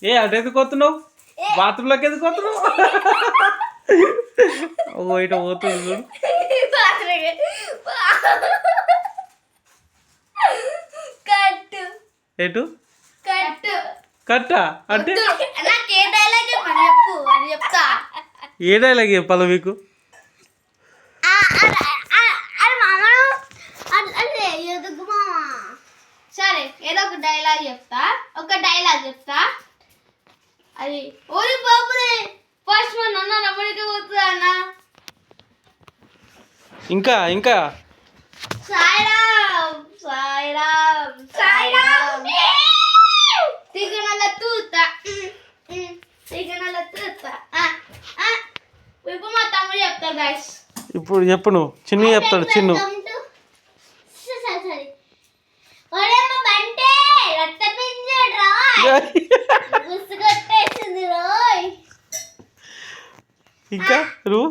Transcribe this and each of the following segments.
ఏ అటు ఎందుకు వస్తున్నావు? బాత్రూంలోకి ఎందుకు వస్తున్నావు? ఓ ఇట పోతుంది చూడు. ఎటు కట్టా అంటే ఏ డైలాగ్ చెప్పాలి మీకు? సరే ఏదో ఒక డైలాగ్ చెప్తా. అది ఓడి బాబులే ఫస్ట్ మన అన్న రమ్మడికి పోతుందా అన్న. ఇంకా సాయిరామ్ తిగనల తూత ఇప్పుడు మా తమ్ముడు చెప్తారు గైస్. ఇప్పుడు చెప్పు, నువ్వు చిన్ని చెప్తాడు. చిన్ను ఇంకా నువ్వు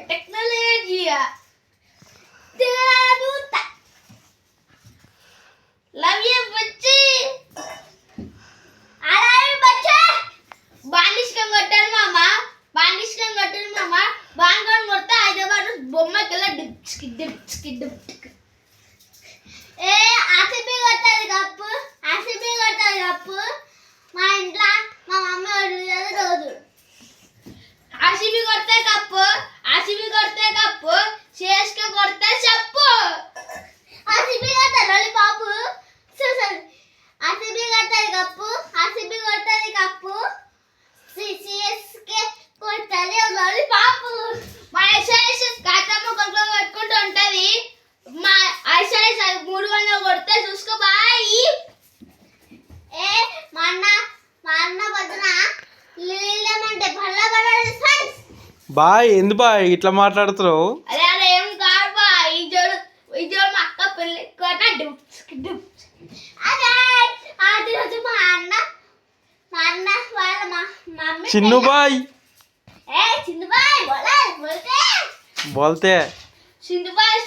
టెక్నాలజీ లవ్ యూ బచ్చి బాండిష్కం కొట్టాను మామ బాంగోని కొడితే హైదరాబాద్ బొమ్మకెళ్ళ డిప్ ఏ ఆర్సీబీ కొట్టాలి కప్పు మా ఇంట్లో మా మమ్మీ వదిలేదు రోజు. ఆర్సీబీ కొడితే కప్పు సిఎస్కే కొడితే చెప్పు. ఆర్సీబీ కొట్టాలి పాపు ఆర్సీబీ కొట్టాలి కప్పు సిఎస్కే కొట్టాలి లాలి పాపు. మా ఎస్ఐఎస్ కాకమ్మ కొడుకు పెట్టుకుంటూ ఉంటుంది. మా ఐసైఎస్ 300 కొడితే చూసుకో బాయ్. ఏ మా అన్న పొద్దున లీలమంటే భల్లబడాలి ఫ్రెండ్స్. బాయ్ ఎందు బాయ్ ఇట్లా మాట్లాడుతున్నావు? అరే ఏం కాదు బాయ్. ఈ జోడు మా అక్క పెళ్ళి కొట్ట డిప్ అదే ఆది రోజు మా అన్న వాళ్ళ mummy Chinnu bye Chinnu bye బోల్తే బోల్తే సింధు బాయ్